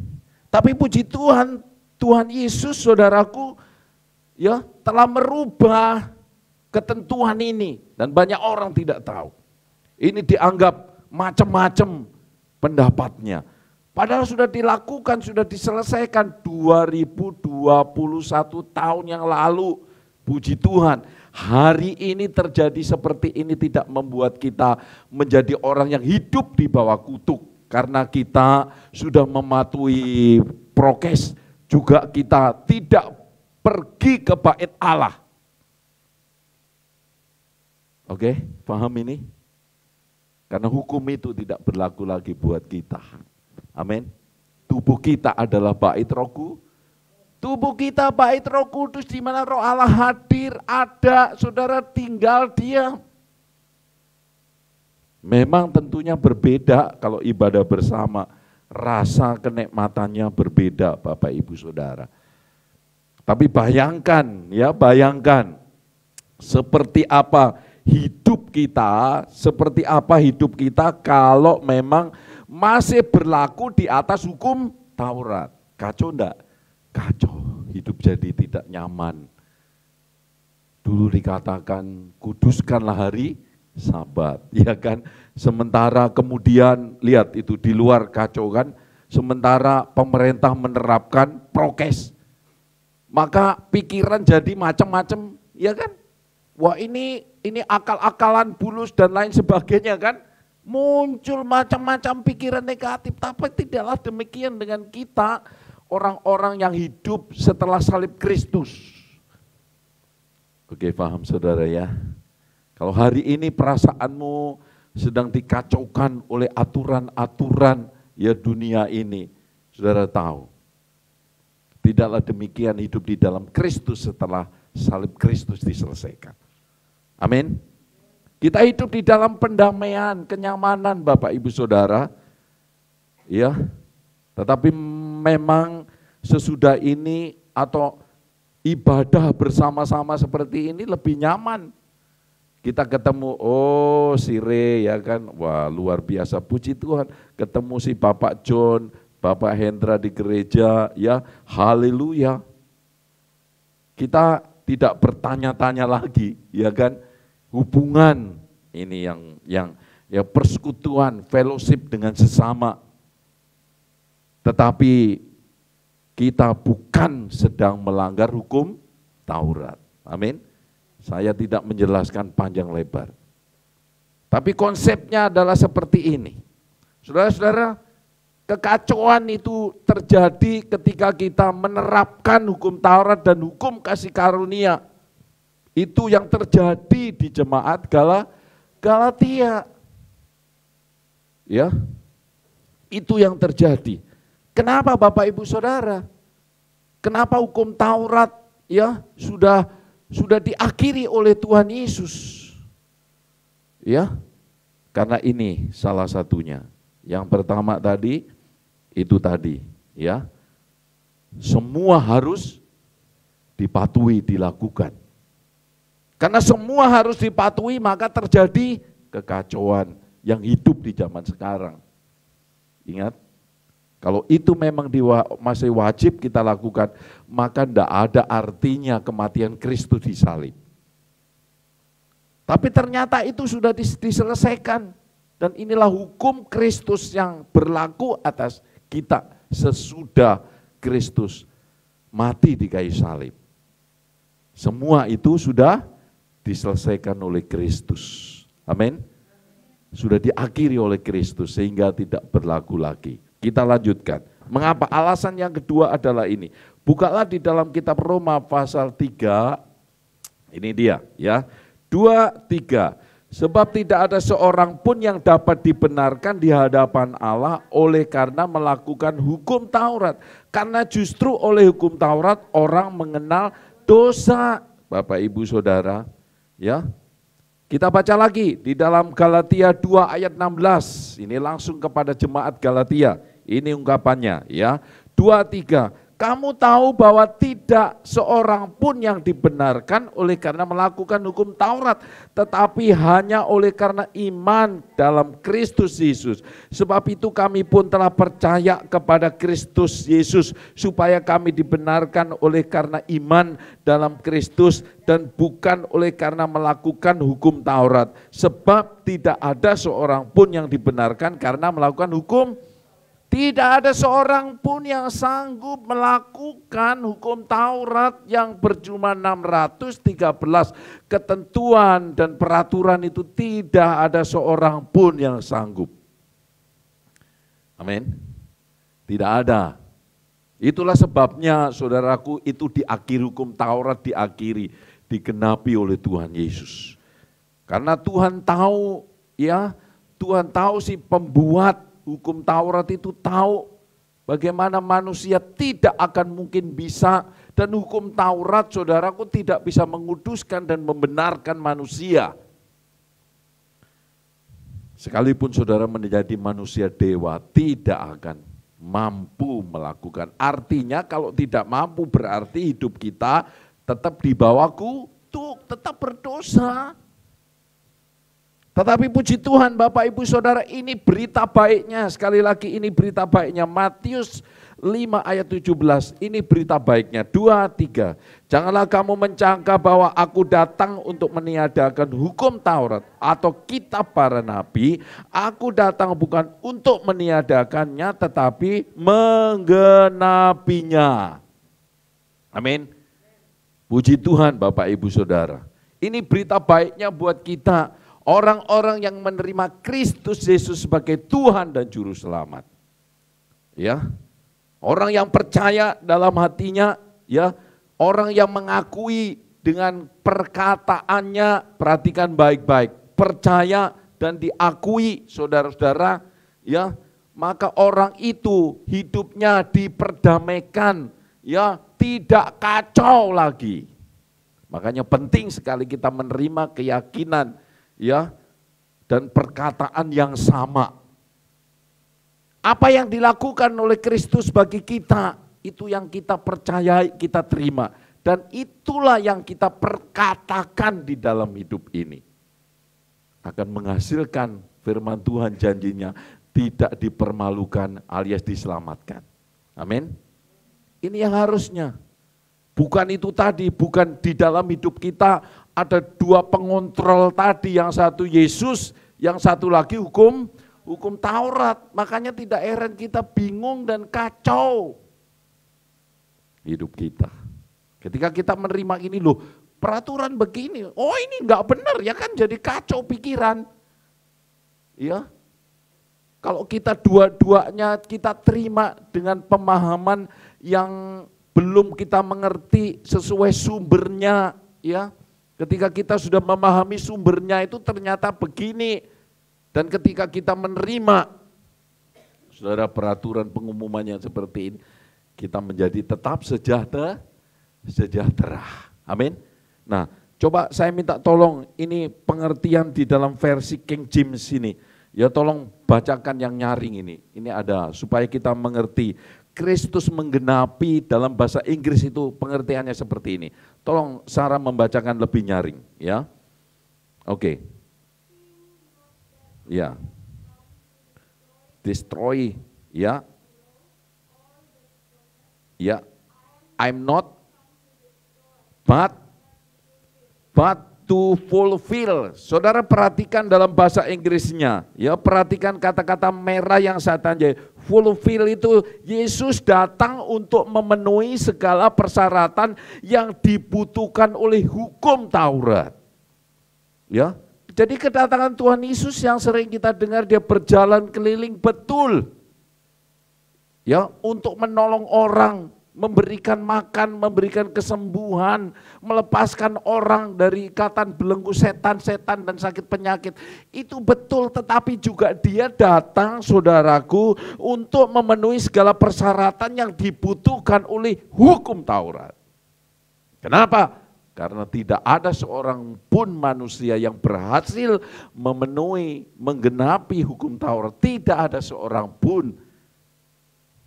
Tapi puji Tuhan, Tuhan Yesus, saudaraku, ya, telah merubah ketentuan ini dan banyak orang tidak tahu. Ini dianggap macam-macam pendapatnya. Padahal sudah dilakukan, sudah diselesaikan 2021 tahun yang lalu. Puji Tuhan, hari ini terjadi seperti ini tidak membuat kita menjadi orang yang hidup di bawah kutuk. Karena kita sudah mematuhi prokes, juga kita tidak pergi ke Bait Allah. Oke, paham ini? Karena hukum itu tidak berlaku lagi buat kita. Amin. Tubuh kita adalah bait Roh. Tubuh kita bait Roh Kudus, di mana Roh Allah hadir, ada, saudara, tinggal Dia. Memang tentunya berbeda kalau ibadah bersama, rasa kenikmatannya berbeda Bapak Ibu Saudara. Tapi bayangkan, ya, bayangkan seperti apa hidup kita kalau memang masih berlaku di atas hukum Taurat. Kacau enggak? Kacau, hidup jadi tidak nyaman. Dulu dikatakan kuduskanlah hari Sabat, ya kan? Sementara kemudian lihat itu di luar kacau kan? Sementara pemerintah menerapkan prokes, maka pikiran jadi macam-macam, ya kan? Wah, ini akal-akalan bulus dan lain sebagainya kan? Muncul macam-macam pikiran negatif, tapi tidaklah demikian dengan kita, orang-orang yang hidup setelah salib Kristus. Oke, paham saudara ya? Kalau hari ini perasaanmu sedang dikacaukan oleh aturan-aturan ya dunia ini, saudara tahu, tidaklah demikian hidup di dalam Kristus setelah salib Kristus diselesaikan. Amin. Kita hidup di dalam pendamaian, kenyamanan Bapak Ibu Saudara. Ya. Tetapi memang sesudah ini atau ibadah bersama-sama seperti ini lebih nyaman. Kita ketemu, oh si Re, ya kan, wah luar biasa, puji Tuhan. Ketemu si Bapak John, Bapak Hendra di gereja, ya haleluya. kita tidak bertanya-tanya lagi, ya kan? Hubungan ini yang ya persekutuan, fellowship dengan sesama. Tetapi kita bukan sedang melanggar hukum Taurat. Amin. Saya tidak menjelaskan panjang lebar. Tapi konsepnya adalah seperti ini. Saudara-saudara, kekacauan itu terjadi ketika kita menerapkan hukum Taurat dan hukum kasih karunia. Itu yang terjadi di jemaat Galatia. Ya. Itu yang terjadi. Kenapa Bapak Ibu Saudara? Kenapa hukum Taurat ya sudah diakhiri oleh Tuhan Yesus? Ya. Karena ini salah satunya. Yang pertama tadi itu tadi, ya. Semua harus dipatuhi, dilakukan. Karena semua harus dipatuhi, maka terjadi kekacauan yang hidup di zaman sekarang. Ingat, kalau itu memang masih wajib kita lakukan, maka tidak ada artinya kematian Kristus di salib. Tapi ternyata itu sudah diselesaikan. Dan inilah hukum Kristus yang berlaku atas kita sesudah Kristus mati di kayu salib. Semua itu sudah diselesaikan oleh Kristus. Amin. Sudah diakhiri oleh Kristus sehingga tidak berlaku lagi. Kita lanjutkan. Mengapa? Alasan yang kedua adalah ini. Bukalah di dalam kitab Roma pasal 3. Ini dia ya. 2, 3. Sebab tidak ada seorang pun yang dapat dibenarkan di hadapan Allah oleh karena melakukan hukum Taurat. Karena justru oleh hukum Taurat orang mengenal dosa. Bapak Ibu Saudara, ya. Kita baca lagi di dalam Galatia 2 ayat 16. Ini langsung kepada jemaat Galatia. Ini ungkapannya ya. 2, 3. Kamu tahu bahwa tidak seorang pun yang dibenarkan oleh karena melakukan hukum Taurat, tetapi hanya oleh karena iman dalam Kristus Yesus. Sebab itu kami pun telah percaya kepada Kristus Yesus, supaya kami dibenarkan oleh karena iman dalam Kristus dan bukan oleh karena melakukan hukum Taurat. Sebab tidak ada seorang pun yang dibenarkan karena melakukan hukum. Tidak ada seorang pun yang sanggup melakukan hukum Taurat yang berjumlah 613 ketentuan dan peraturan itu, tidak ada seorang pun yang sanggup. Amin. Tidak ada. Itulah sebabnya saudaraku itu diakhiri hukum Taurat, digenapi oleh Tuhan Yesus. Karena Tuhan tahu ya, Tuhan tahu si pembuat hukum Taurat itu tahu bagaimana manusia tidak akan mungkin bisa, dan hukum Taurat saudaraku tidak bisa menguduskan dan membenarkan manusia. Sekalipun saudara menjadi manusia dewa tidak akan mampu melakukan. Artinya kalau tidak mampu berarti hidup kita tetap di bawah kutuk, tetap berdosa. Tetapi puji Tuhan Bapak Ibu Saudara, ini berita baiknya. Sekali lagi ini berita baiknya. Matius 5 ayat 17, ini berita baiknya. 2, 3. Janganlah kamu mencangka bahwa aku datang untuk meniadakan hukum Taurat atau kitab para nabi. Aku datang bukan untuk meniadakannya tetapi menggenapinya. Amin. Puji Tuhan Bapak Ibu Saudara. Ini berita baiknya buat kita. Orang-orang yang menerima Kristus Yesus sebagai Tuhan dan Juru Selamat. Ya. Orang yang percaya dalam hatinya, ya, orang yang mengakui dengan perkataannya, perhatikan baik-baik, percaya dan diakui saudara-saudara, ya, maka orang itu hidupnya diperdamaikan, ya, tidak kacau lagi. Makanya penting sekali kita menerima keyakinan, ya, dan perkataan yang sama. Apa yang dilakukan oleh Kristus bagi kita, itu yang kita percayai, kita terima. Dan itulah yang kita perkatakan di dalam hidup ini. Akan menghasilkan firman Tuhan janjinya, tidak dipermalukan alias diselamatkan. Amin. Ini yang harusnya. Bukan itu tadi, bukan di dalam hidup kita ada dua pengontrol tadi, yang satu Yesus, yang satu lagi hukum Taurat. Makanya tidak heran kita bingung dan kacau hidup kita. Ketika kita menerima ini, loh peraturan begini, oh ini enggak benar ya kan, jadi kacau pikiran. Ya. Kalau kita dua-duanya kita terima dengan pemahaman yang belum kita mengerti sesuai sumbernya, ya. Ketika kita sudah memahami sumbernya itu ternyata begini, dan ketika kita menerima, saudara, peraturan pengumumannya seperti ini, kita menjadi tetap sejahtera. Amin. Nah, coba saya minta tolong, ini pengertian di dalam versi King James ini. Ya tolong bacakan yang nyaring ini. Ini ada supaya kita mengerti. Kristus menggenapi dalam bahasa Inggris itu pengertiannya seperti ini. Tolong Sarah membacakan lebih nyaring, ya. Oke. Ya. Destroy, ya. Ya. I'm not but to fulfill. Saudara perhatikan dalam bahasa Inggrisnya, ya, perhatikan kata-kata merah yang saya tanya. Fulfill itu Yesus datang untuk memenuhi segala persyaratan yang dibutuhkan oleh hukum Taurat. Ya. Jadi kedatangan Tuhan Yesus yang sering kita dengar, dia berjalan keliling betul. Ya, untuk menolong orang, memberikan makan, memberikan kesembuhan, melepaskan orang dari ikatan belenggu setan-setan dan sakit penyakit. Itu betul, tetapi juga dia datang, saudaraku, untuk memenuhi segala persyaratan yang dibutuhkan oleh hukum Taurat. Kenapa? Karena tidak ada seorang pun manusia yang berhasil memenuhi, menggenapi hukum Taurat. Tidak ada seorang pun.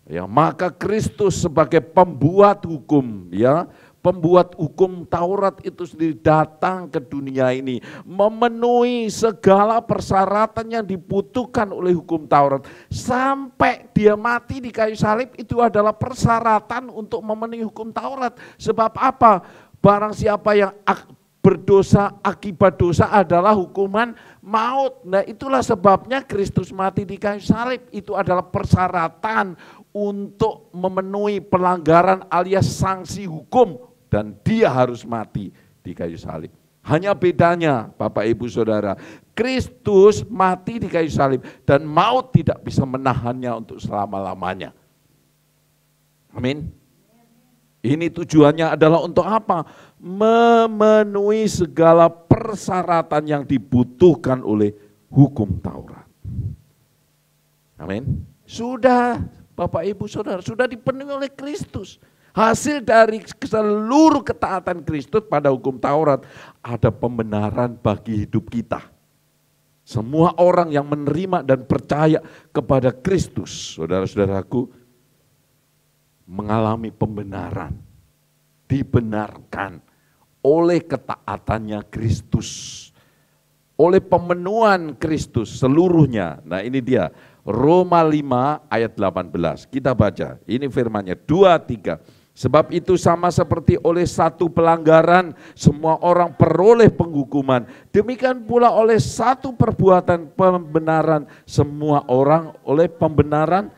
Ya, maka Kristus sebagai pembuat hukum, ya, pembuat hukum Taurat itu sendiri datang ke dunia ini memenuhi segala persyaratan yang dibutuhkan oleh hukum Taurat. Sampai dia mati di kayu salib itu adalah persyaratan untuk memenuhi hukum Taurat. Sebab apa? Barang siapa yang berdosa, akibat dosa adalah hukuman maut. Nah, itulah sebabnya Kristus mati di kayu salib. Itu adalah persyaratan untuk memenuhi pelanggaran alias sanksi hukum, dan dia harus mati di kayu salib. Hanya bedanya Bapak Ibu Saudara, Kristus mati di kayu salib dan maut tidak bisa menahannya untuk selama-lamanya. Amin. Ini tujuannya adalah untuk apa? Memenuhi segala persyaratan yang dibutuhkan oleh hukum Taurat. Amin. Sudah Bapak Ibu Saudara, sudah dipenuhi oleh Kristus. Hasil dari seluruh ketaatan Kristus pada hukum Taurat, ada pembenaran bagi hidup kita. Semua orang yang menerima dan percaya kepada Kristus, saudara-saudaraku, mengalami pembenaran, dibenarkan oleh ketaatannya Kristus, oleh pemenuhan Kristus seluruhnya. Nah ini dia, Roma 5 ayat 18, kita baca, ini firmannya, 2-3. Sebab itu sama seperti oleh satu pelanggaran semua orang peroleh penghukuman, demikian pula oleh satu perbuatan pembenaran semua orang oleh pembenaran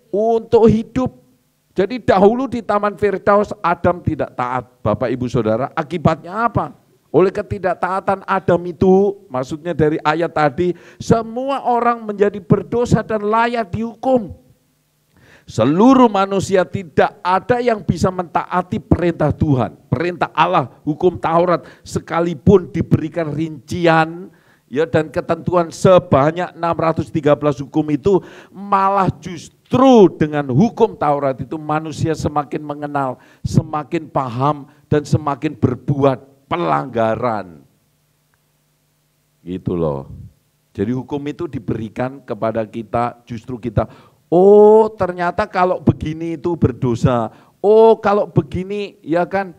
untuk hidup. Jadi dahulu di Taman Firdaus Adam tidak taat, Bapak Ibu Saudara, akibatnya apa? Oleh ketidaktaatan Adam itu, maksudnya dari ayat tadi, semua orang menjadi berdosa dan layak dihukum. Seluruh manusia tidak ada yang bisa mentaati perintah Tuhan, perintah Allah, hukum Taurat, sekalipun diberikan rincian ya dan ketentuan sebanyak 613 hukum itu, malah justru dengan hukum Taurat itu manusia semakin mengenal, semakin paham dan semakin berbuat pelanggaran. Gitu loh. Jadi hukum itu diberikan kepada kita, justru kita, oh ternyata kalau begini itu berdosa, oh kalau begini ya kan,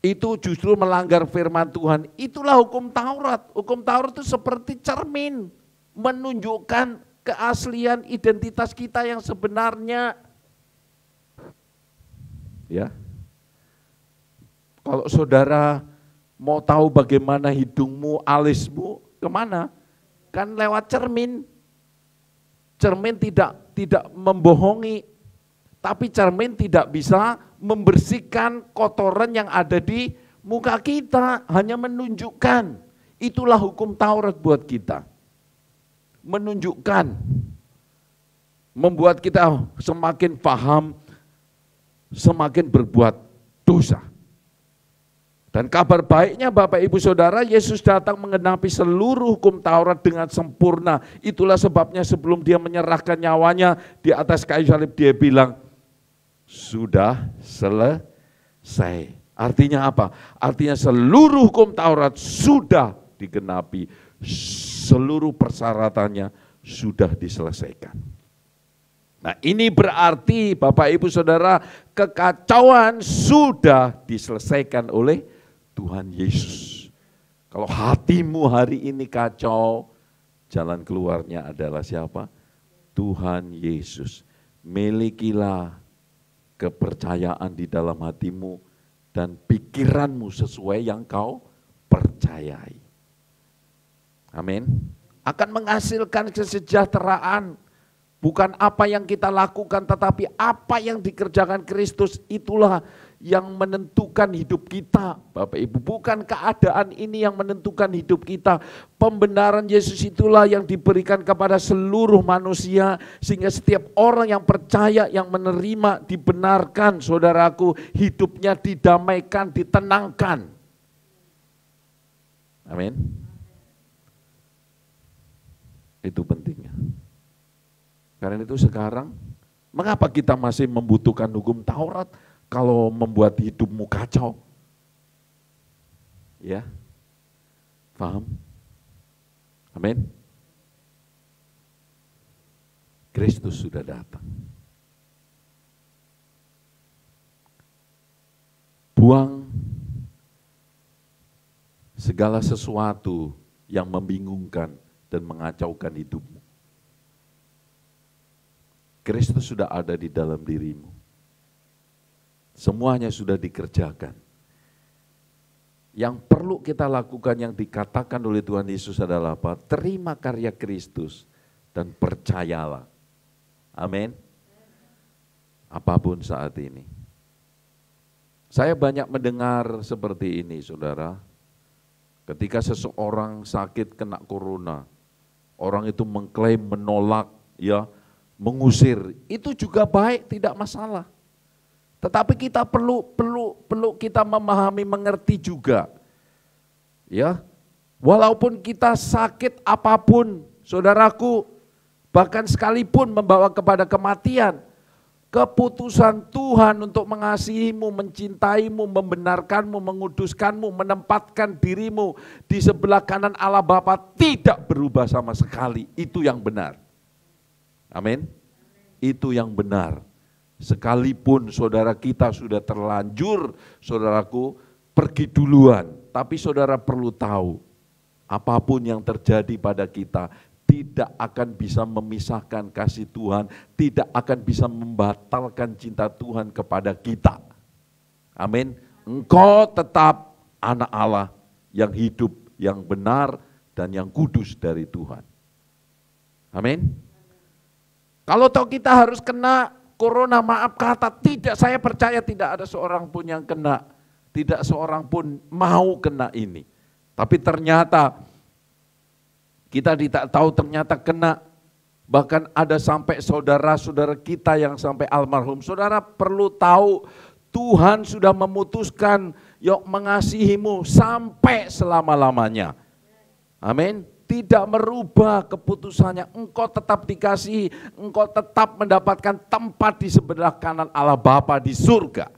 itu justru melanggar firman Tuhan. Itulah hukum Taurat. Hukum Taurat itu seperti cermin, menunjukkan keaslian identitas kita yang sebenarnya. Ya. Kalau saudara mau tahu bagaimana hidungmu, alismu, kemana? Kan lewat cermin. Cermin tidak membohongi, tapi cermin tidak bisa membersihkan kotoran yang ada di muka kita, hanya menunjukkan. Itulah hukum Taurat buat kita. Menunjukkan, membuat kita semakin paham, semakin berbuat dosa. Dan kabar baiknya Bapak Ibu Saudara, Yesus datang menggenapi seluruh hukum Taurat dengan sempurna. Itulah sebabnya sebelum dia menyerahkan nyawanya di atas kayu salib, dia bilang, sudah selesai. Artinya apa? Artinya seluruh hukum Taurat sudah digenapi. Seluruh persyaratannya sudah diselesaikan. Nah, ini berarti Bapak Ibu Saudara, kekacauan sudah diselesaikan oleh Tuhan Yesus. Kalau hatimu hari ini kacau, jalan keluarnya adalah siapa? Tuhan Yesus. Milikilah kepercayaan di dalam hatimu dan pikiranmu sesuai yang kau percayai. Amin. Akan menghasilkan kesejahteraan. Bukan apa yang kita lakukan, tetapi apa yang dikerjakan Kristus, itulah yang menentukan hidup kita. Bapak Ibu, bukan keadaan ini yang menentukan hidup kita. Pembenaran Yesus itulah yang diberikan kepada seluruh manusia, sehingga setiap orang yang percaya, yang menerima, dibenarkan, saudaraku, hidupnya didamaikan, ditenangkan. Amin. Itu pentingnya. Karena itu sekarang, mengapa kita masih membutuhkan hukum Taurat kalau membuat hidupmu kacau? Ya, paham? Amin. Kristus sudah datang. Buang segala sesuatu yang membingungkan dan mengacaukan hidupmu. Kristus sudah ada di dalam dirimu. Semuanya sudah dikerjakan. Yang perlu kita lakukan, yang dikatakan oleh Tuhan Yesus adalah apa? Terima karya Kristus dan percayalah. Amin. Apapun saat ini. Saya banyak mendengar seperti ini, saudara. Ketika seseorang sakit kena corona, orang itu mengklaim, menolak, ya, mengusir, itu juga baik, tidak masalah. Tetapi kita perlu kita memahami, mengerti juga. Ya. Walaupun kita sakit apapun, saudaraku, bahkan sekalipun membawa kepada kematian, keputusan Tuhan untuk mengasihimu, mencintaimu, membenarkanmu, menguduskanmu, menempatkan dirimu di sebelah kanan Allah Bapa tidak berubah sama sekali. Itu yang benar. Amin. Itu yang benar. Sekalipun saudara kita sudah terlanjur, saudaraku, pergi duluan. Tapi saudara perlu tahu, apapun yang terjadi pada kita, tidak akan bisa memisahkan kasih Tuhan, tidak akan bisa membatalkan cinta Tuhan kepada kita. Amin. Engkau tetap anak Allah yang hidup, yang benar, dan yang kudus dari Tuhan. Amin. Kalau toh kita harus kena corona, maaf kata, tidak, saya percaya tidak ada seorang pun yang kena. Tidak seorang pun mau kena ini. Tapi ternyata kita tidak tahu, ternyata kena. Bahkan ada sampai saudara-saudara kita yang sampai almarhum. Saudara perlu tahu, Tuhan sudah memutuskan yuk mengasihimu sampai selama-lamanya. Amin. Tidak merubah keputusannya, engkau tetap dikasihi, engkau tetap mendapatkan tempat di sebelah kanan Allah Bapa di surga.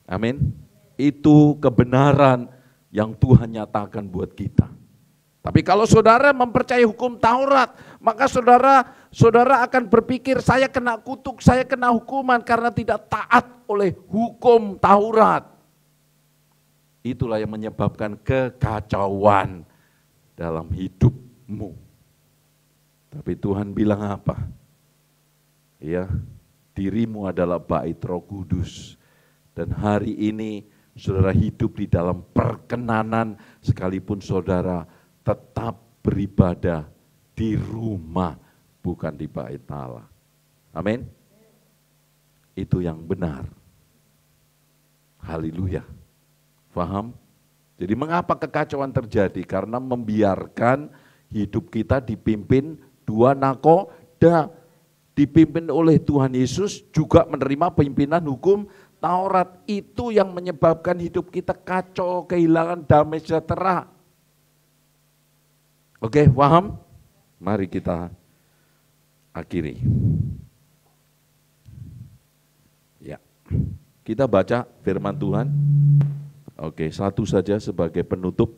Amin. Itu kebenaran yang Tuhan nyatakan buat kita. Tapi kalau saudara mempercayai hukum Taurat, maka saudara akan berpikir, saya kena kutuk, saya kena hukuman karena tidak taat oleh hukum Taurat. Itulah yang menyebabkan kekacauan dalam hidupmu. Tapi Tuhan bilang apa? Ya, dirimu adalah bait Roh Kudus Dan hari ini saudara hidup di dalam perkenanan sekalipun saudara tetap beribadah di rumah, bukan di bait Allah. Amin. Itu yang benar. Haleluya. Faham? Jadi mengapa kekacauan terjadi? Karena membiarkan hidup kita dipimpin dua nakoda. Dipimpin oleh Tuhan Yesus, juga menerima pimpinan hukum Taurat. Itu yang menyebabkan hidup kita kacau, kehilangan damai sejahtera. Oke, paham? Mari kita akhiri. Ya, kita baca firman Tuhan. Oke, satu saja sebagai penutup.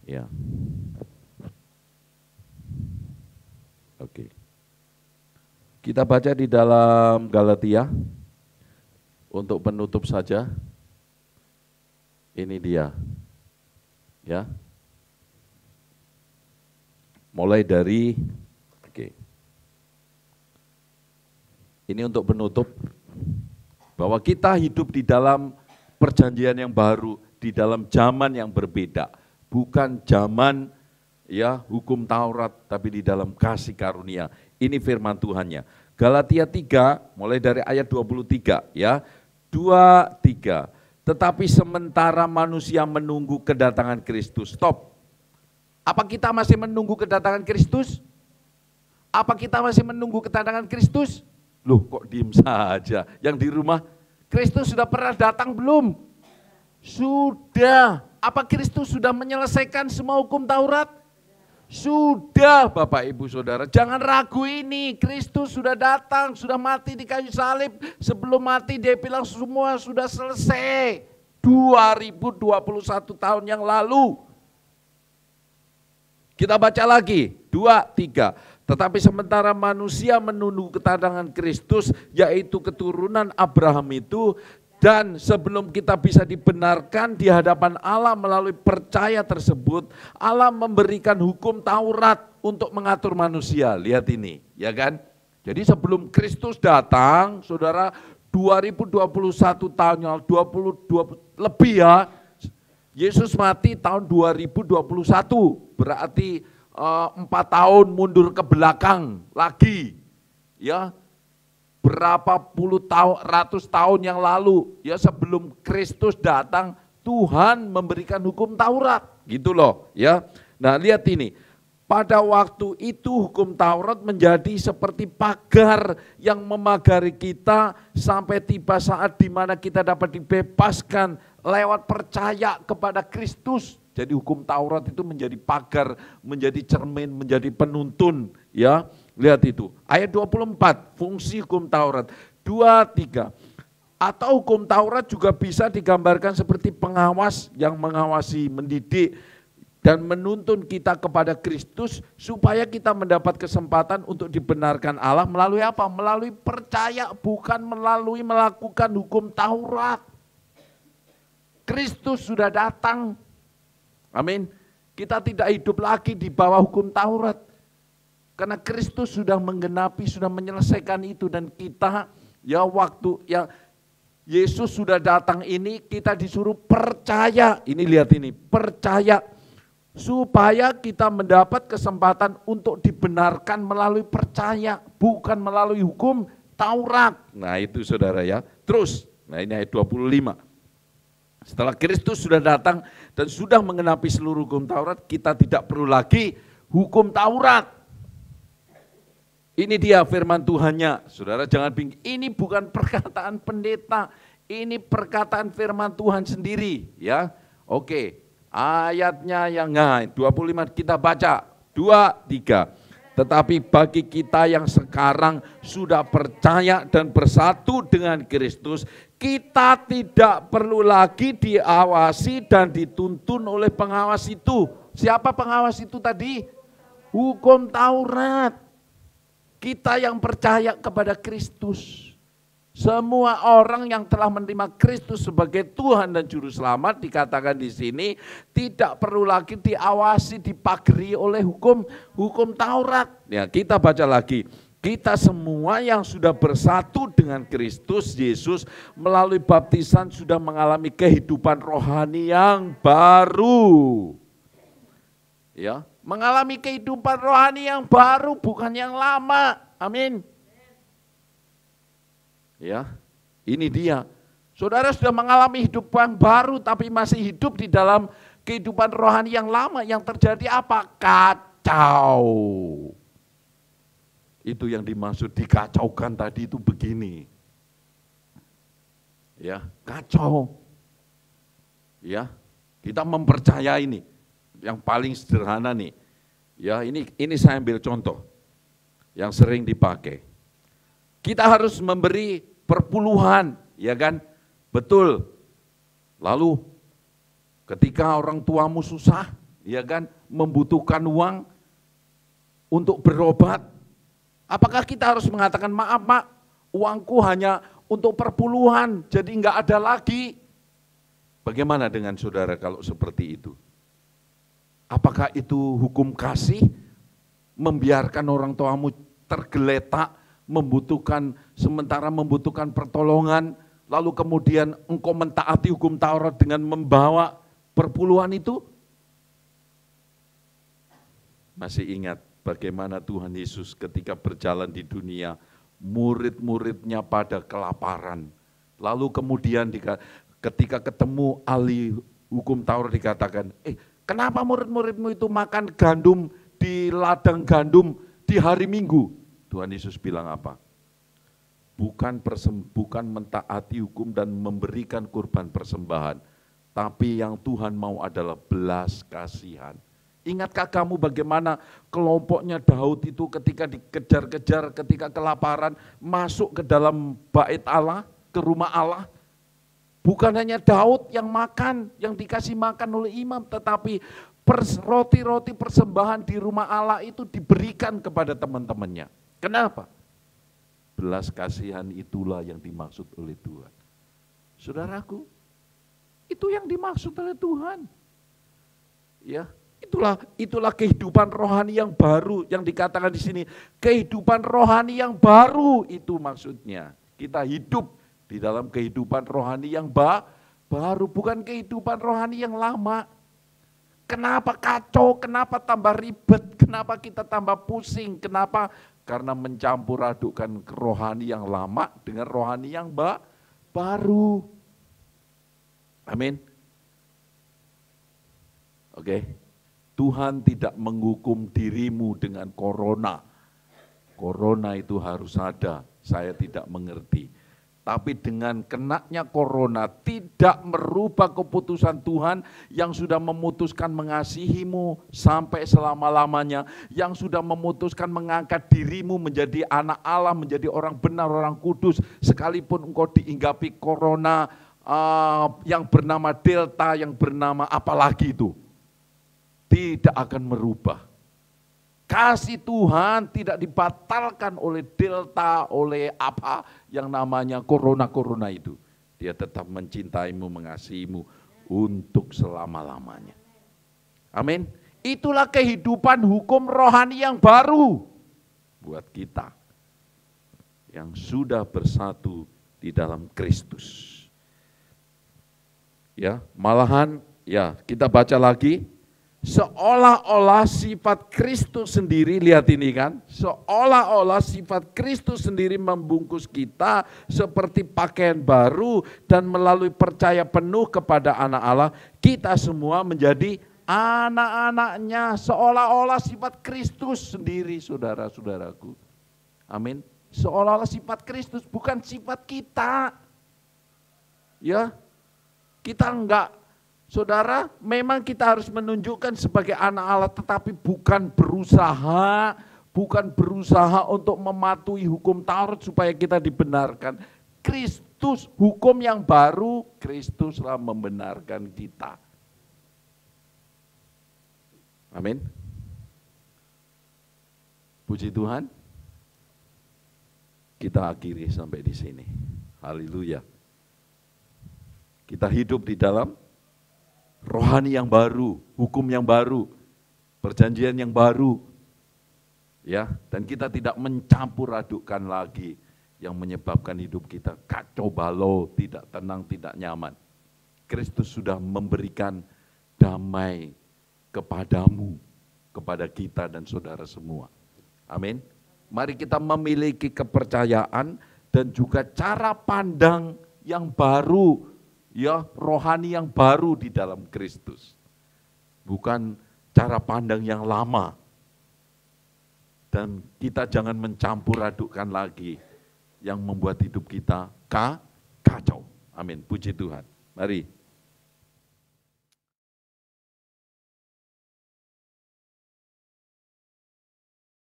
Ya. Oke. Kita baca di dalam Galatia. Untuk penutup saja. Ini dia. Ya. Mulai dari Ini untuk penutup bahwa kita hidup di dalam perjanjian yang baru, di dalam zaman yang berbeda, bukan zaman ya hukum Taurat, tapi di dalam kasih karunia. Ini firman Tuhannya. Galatia 3 mulai dari ayat 23 ya. 2-3. Tetapi sementara manusia menunggu kedatangan Kristus. Stop. Apa kita masih menunggu kedatangan Kristus? Apa kita masih menunggu kedatangan Kristus? Loh, kok diem saja? Yang di rumah, Kristus sudah pernah datang belum? Sudah. Apa Kristus sudah menyelesaikan semua hukum Taurat? Sudah, Bapak Ibu Saudara. Jangan ragu ini, Kristus sudah datang, sudah mati di kayu salib. Sebelum mati dia bilang semua sudah selesai. 2021 tahun yang lalu. Kita baca lagi, 2-3. Tetapi sementara manusia menunggu kedatangan Kristus, yaitu keturunan Abraham itu, dan sebelum kita bisa dibenarkan di hadapan Allah melalui percaya tersebut, Allah memberikan hukum Taurat untuk mengatur manusia. Lihat ini, ya kan? Jadi sebelum Kristus datang, saudara, 2021 tahun yang 20 lebih ya, Yesus mati tahun 2021, berarti 4 tahun mundur ke belakang lagi, ya berapa puluh tahun, ratus tahun yang lalu, ya sebelum Kristus datang, Tuhan memberikan hukum Taurat, gitu loh, ya. Nah lihat ini, pada waktu itu hukum Taurat menjadi seperti pagar yang memagari kita sampai tiba saat di mana kita dapat dibebaskan lewat percaya kepada Kristus. Jadi hukum Taurat itu menjadi pagar, menjadi cermin, menjadi penuntun, ya. Lihat itu. Ayat 24, fungsi hukum Taurat. 2-3. Atau hukum Taurat juga bisa digambarkan seperti pengawas yang mengawasi, mendidik dan menuntun kita kepada Kristus supaya kita mendapat kesempatan untuk dibenarkan Allah melalui apa? Melalui percaya, bukan melalui melakukan hukum Taurat. Kristus sudah datang. Amin. Kita tidak hidup lagi di bawah hukum Taurat. Karena Kristus sudah menggenapi, sudah menyelesaikan itu. Dan kita ya waktu yang Yesus sudah datang ini kita disuruh percaya. Ini lihat ini, percaya. Supaya kita mendapat kesempatan untuk dibenarkan melalui percaya. Bukan melalui hukum Taurat. Nah itu saudara ya. Terus, nah ini ayat 25. Setelah Kristus sudah datang dan sudah mengenapi seluruh hukum Taurat, kita tidak perlu lagi hukum Taurat. Ini dia firman Tuhannya. Saudara jangan bingung, ini bukan perkataan pendeta, ini perkataan firman Tuhan sendiri, ya. Oke, ayatnya yang 25 kita baca, 2-3. Tetapi bagi kita yang sekarang sudah percaya dan bersatu dengan Kristus, kita tidak perlu lagi diawasi dan dituntun oleh pengawas itu. Siapa pengawas itu tadi? Hukum Taurat. Kita yang percaya kepada Kristus. Semua orang yang telah menerima Kristus sebagai Tuhan dan Juru Selamat dikatakan di sini tidak perlu lagi diawasi, dipagari oleh hukum Taurat. Ya, kita baca lagi. Kita semua yang sudah bersatu dengan Kristus Yesus melalui baptisan sudah mengalami kehidupan rohani yang baru. Ya, mengalami kehidupan rohani yang baru, bukan yang lama. Amin. Ya, ini dia. Saudara sudah mengalami hidup yang baru tapi masih hidup di dalam kehidupan rohani yang lama. Yang terjadi apa? Kacau. Itu yang dimaksud dikacaukan tadi itu begini. Ya, kacau. Ya, kita mempercayai ini. Yang paling sederhana nih. Ya, ini saya ambil contoh yang sering dipakai. Kita harus memberi perpuluhan, ya kan? Betul. Lalu ketika orang tuamu susah, ya kan, membutuhkan uang untuk berobat, apakah kita harus mengatakan, maaf Mak, uangku hanya untuk perpuluhan, jadi enggak ada lagi. Bagaimana dengan saudara kalau seperti itu? Apakah itu hukum kasih? Membiarkan orang tuamu tergeletak, sementara membutuhkan pertolongan, lalu kemudian engkau mentaati hukum Taurat dengan membawa perpuluhan itu? Masih ingat bagaimana Tuhan Yesus ketika berjalan di dunia, murid-muridnya pada kelaparan. Lalu kemudian ketika ketemu ahli hukum Taurat dikatakan, kenapa murid-muridmu itu makan gandum di ladang gandum di hari Minggu? Tuhan Yesus bilang apa? Bukan mentaati hukum dan memberikan kurban persembahan, tapi yang Tuhan mau adalah belas kasihan. Ingatkah kamu bagaimana kelompoknya Daud itu ketika dikejar-kejar, ketika kelaparan, masuk ke dalam bait Allah, ke rumah Allah? Bukan hanya Daud yang makan, yang dikasih makan oleh imam, tetapi roti-roti persembahan di rumah Allah itu diberikan kepada teman-temannya. Kenapa? Belas kasihan itulah yang dimaksud oleh Tuhan. Saudaraku, itu yang dimaksud oleh Tuhan. Ya, itulah kehidupan rohani yang baru yang dikatakan di sini. Kehidupan rohani yang baru itu maksudnya. Kita hidup di dalam kehidupan rohani yang baru, bukan kehidupan rohani yang lama. Kenapa kacau, kenapa tambah ribet, kenapa kita tambah pusing, kenapa? Karena mencampur adukkan rohani yang lama dengan rohani yang baru. Amin. Oke. Tuhan tidak menghukum dirimu dengan corona. Corona itu harus ada, saya tidak mengerti. Tapi dengan kenaknya corona tidak merubah keputusan Tuhan yang sudah memutuskan mengasihimu sampai selama-lamanya, yang sudah memutuskan mengangkat dirimu menjadi anak Allah, menjadi orang benar, orang kudus, sekalipun engkau diinggapi corona yang bernama Delta, yang bernama apalagi itu, tidak akan merubah. Kasih Tuhan tidak dibatalkan oleh Delta, oleh apa yang namanya corona itu. Dia tetap mencintaimu, mengasihimu untuk selama-lamanya. Amin. Itulah kehidupan hukum rohani yang baru buat kita yang sudah bersatu di dalam Kristus. Ya, malahan ya kita baca lagi. Seolah-olah sifat Kristus sendiri, lihat ini kan, seolah-olah sifat Kristus sendiri membungkus kita seperti pakaian baru dan melalui percaya penuh kepada anak Allah, kita semua menjadi anak-anaknya, seolah-olah sifat Kristus sendiri, saudara-saudaraku. Amin. Seolah-olah sifat Kristus, bukan sifat kita. Ya, kita enggak. Saudara, memang kita harus menunjukkan sebagai anak Allah, tetapi bukan berusaha untuk mematuhi hukum Taurat supaya kita dibenarkan. Kristus, hukum yang baru, Kristuslah membenarkan kita. Amin. Puji Tuhan. Kita akhiri sampai di sini. Haleluya. Kita hidup di dalam rohani yang baru, hukum yang baru, perjanjian yang baru. Ya, dan kita tidak mencampur adukkan lagi yang menyebabkan hidup kita kacau balau, tidak tenang, tidak nyaman. Kristus sudah memberikan damai kepadamu, kepada kita dan saudara semua. Amin. Mari kita memiliki kepercayaan dan juga cara pandang yang baru, ya, rohani yang baru di dalam Kristus. Bukan cara pandang yang lama. Dan kita jangan mencampur adukkan lagi yang membuat hidup kita kacau. Amin. Puji Tuhan. Mari